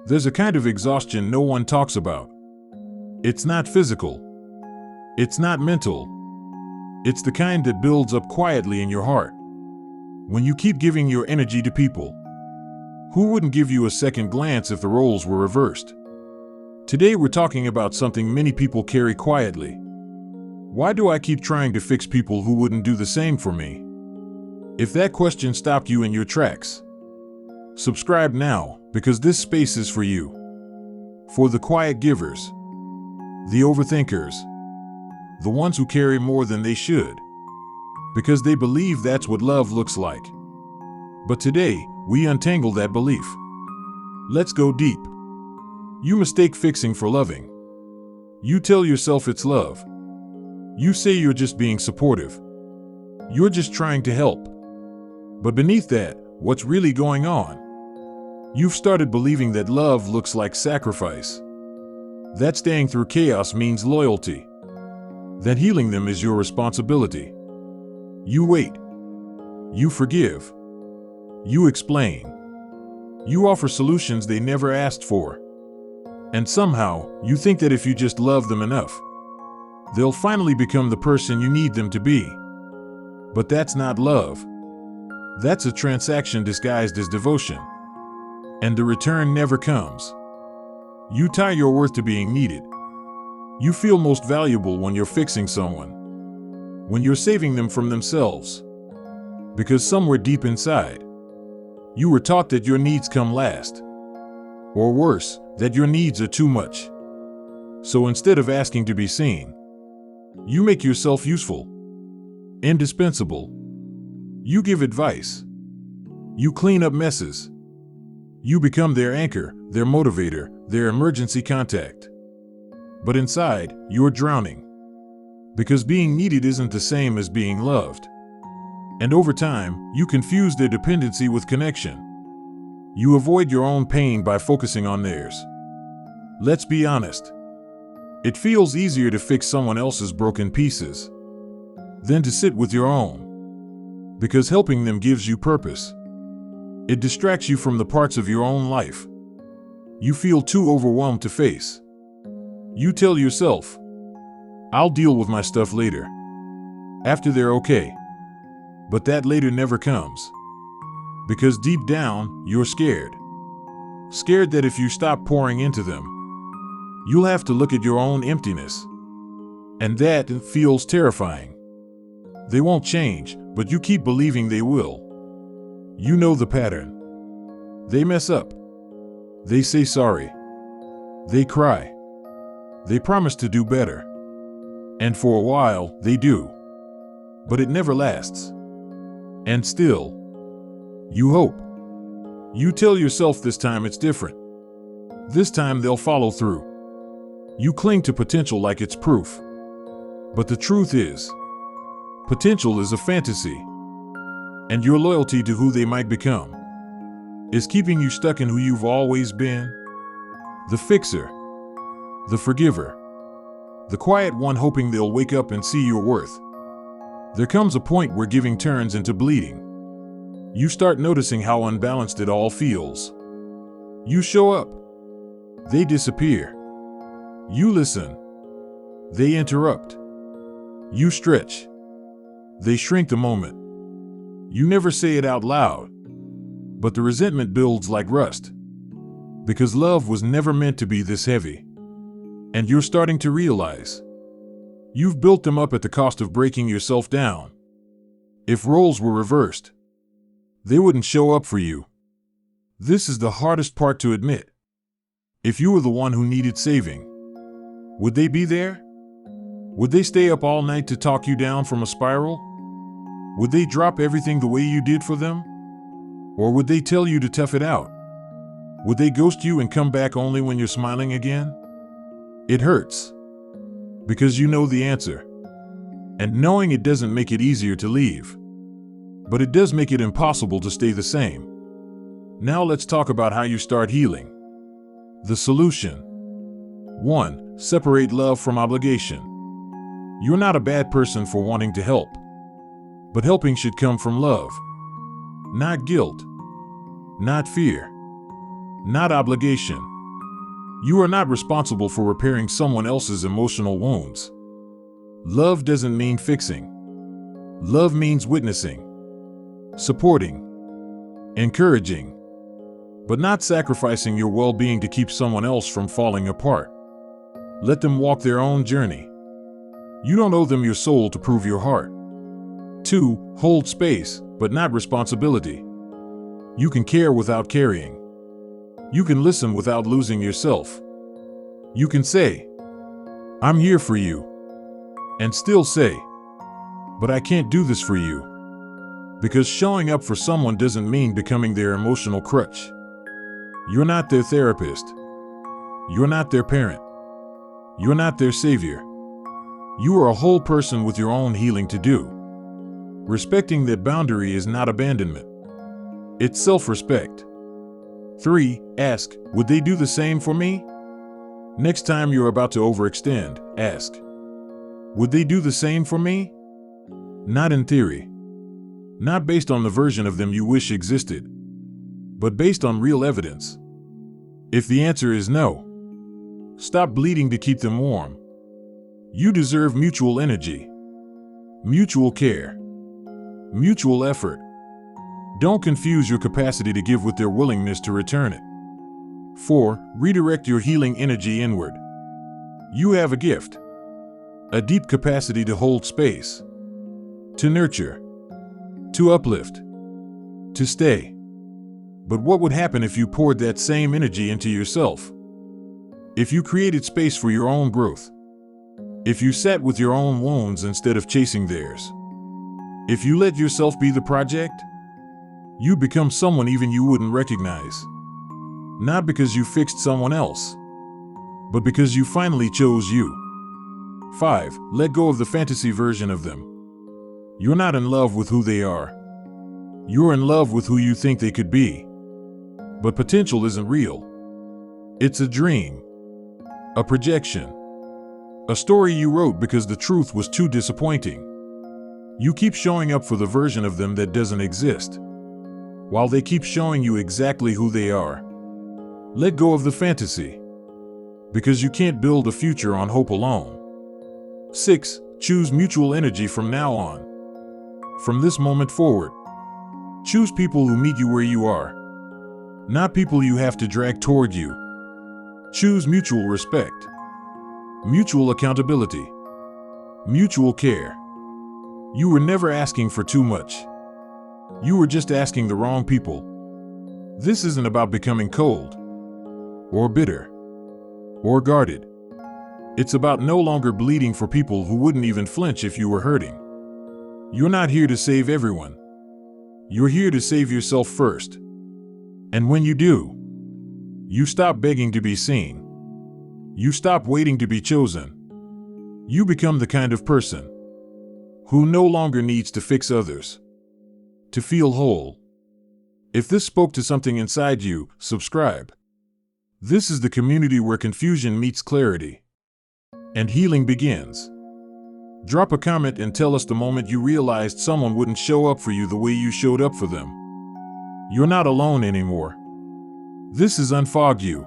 There's a kind of exhaustion no one talks about. It's not physical. It's not mental. It's the kind that builds up quietly in your heart. When you keep giving your energy to people, who wouldn't give you a second glance if the roles were reversed? Today we're talking about something many people carry quietly. Why do I keep trying to fix people who wouldn't do the same for me? If that question stopped you in your tracks, subscribe now, because this space is for you. For the quiet givers, the overthinkers, the ones who carry more than they should, because they believe that's what love looks like. But today, we untangle that belief. Let's go deep. You mistake fixing for loving. You tell yourself it's love. You say you're just being supportive. You're just trying to help. But beneath that, what's really going on? You've started believing that love looks like sacrifice. That staying through chaos means loyalty. That healing them is your responsibility. You wait. You forgive. You explain. You offer solutions they never asked for. And somehow, you think that if you just love them enough, they'll finally become the person you need them to be. But that's not love. That's a transaction disguised as devotion. And the return never comes. You tie your worth to being needed. You feel most valuable when you're fixing someone, when you're saving them from themselves. Because somewhere deep inside, you were taught that your needs come last. Or worse, that your needs are too much. So instead of asking to be seen, you make yourself useful, indispensable. You give advice. You clean up messes. You become their anchor, their motivator, their emergency contact. But inside, you're drowning. Because being needed isn't the same as being loved. And over time, you confuse their dependency with connection. You avoid your own pain by focusing on theirs. Let's be honest. It feels easier to fix someone else's broken pieces than to sit with your own. Because helping them gives you purpose. It distracts you from the parts of your own life you feel too overwhelmed to face. You tell yourself, I'll deal with my stuff later, after they're okay. But that later never comes. Because deep down, you're scared. Scared that if you stop pouring into them, you'll have to look at your own emptiness. And that feels terrifying. They won't change, but you keep believing they will. You know the pattern. They mess up. They say sorry. They cry. They promise to do better. And for a while, they do. But it never lasts. And still, you hope. You tell yourself this time it's different. This time they'll follow through. You cling to potential like it's proof. But the truth is, potential is a fantasy. And your loyalty to who they might become is keeping you stuck in who you've always been. The fixer. The forgiver. The quiet one hoping they'll wake up and see your worth. There comes a point where giving turns into bleeding. You start noticing how unbalanced it all feels. You show up. They disappear. You listen. They interrupt. You stretch. They shrink the moment. You never say it out loud. But the resentment builds like rust. Because love was never meant to be this heavy. And you're starting to realize you've built them up at the cost of breaking yourself down. If roles were reversed, they wouldn't show up for you. This is the hardest part to admit. If you were the one who needed saving, would they be there? Would they stay up all night to talk you down from a spiral? Would they drop everything the way you did for them? Or would they tell you to tough it out? Would they ghost you and come back only when you're smiling again? It hurts. Because you know the answer. And knowing it doesn't make it easier to leave. But it does make it impossible to stay the same. Now let's talk about how you start healing. The solution. 1. Separate love from obligation. You're not a bad person for wanting to help. But helping should come from love. Not guilt. Not fear. Not obligation. You are not responsible for repairing someone else's emotional wounds. Love doesn't mean fixing. Love means witnessing, supporting, encouraging, but not sacrificing your well-being to keep someone else from falling apart. Let them walk their own journey. You don't owe them your soul to prove your heart. 2. Hold space, but not responsibility. You can care without carrying. You can listen without losing yourself. You can say, "I'm here for you," and still say, "But I can't do this for you." Because showing up for someone doesn't mean becoming their emotional crutch. You're not their therapist. You're not their parent. You're not their savior. You are a whole person with your own healing to do. Respecting that boundary is not abandonment. It's self-respect. 3. Ask, would they do the same for me? Next time you're about to overextend, ask, would they do the same for me? Not in theory. Not based on the version of them you wish existed, but based on real evidence. If the answer is no, stop bleeding to keep them warm. You deserve mutual energy, mutual care, mutual effort. Don't confuse your capacity to give with their willingness to return it. 4. Redirect your healing energy inward. You have a gift, a deep capacity to hold space, to nurture, to uplift, to stay. But what would happen if you poured that same energy into yourself? If you created space for your own growth? If you sat with your own wounds instead of chasing theirs? If you let yourself be the project? You become someone even you wouldn't recognize. Not because you fixed someone else, but because you finally chose you. 5. Let go of the fantasy version of them. You're not in love with who they are. You're in love with who you think they could be. But potential isn't real. It's a dream, a projection, a story you wrote because the truth was too disappointing. You keep showing up for the version of them that doesn't exist, while they keep showing you exactly who they are. Let go of the fantasy, because you can't build a future on hope alone. 6. Choose mutual energy from now on. From this moment forward, choose people who meet you where you are, not people you have to drag toward you. Choose mutual respect, mutual accountability, mutual care. You were never asking for too much. You were just asking the wrong people. This isn't about becoming cold, or bitter, or guarded. It's about no longer bleeding for people who wouldn't even flinch if you were hurting. You're not here to save everyone. You're here to save yourself first. And when you do, you stop begging to be seen. You stop waiting to be chosen. You become the kind of person who no longer needs to fix others to feel whole. If this spoke to something inside you, subscribe. This is the community where confusion meets clarity and healing begins. Drop a comment and tell us the moment you realized someone wouldn't show up for you the way you showed up for them. You're not alone anymore. This is Unfog You.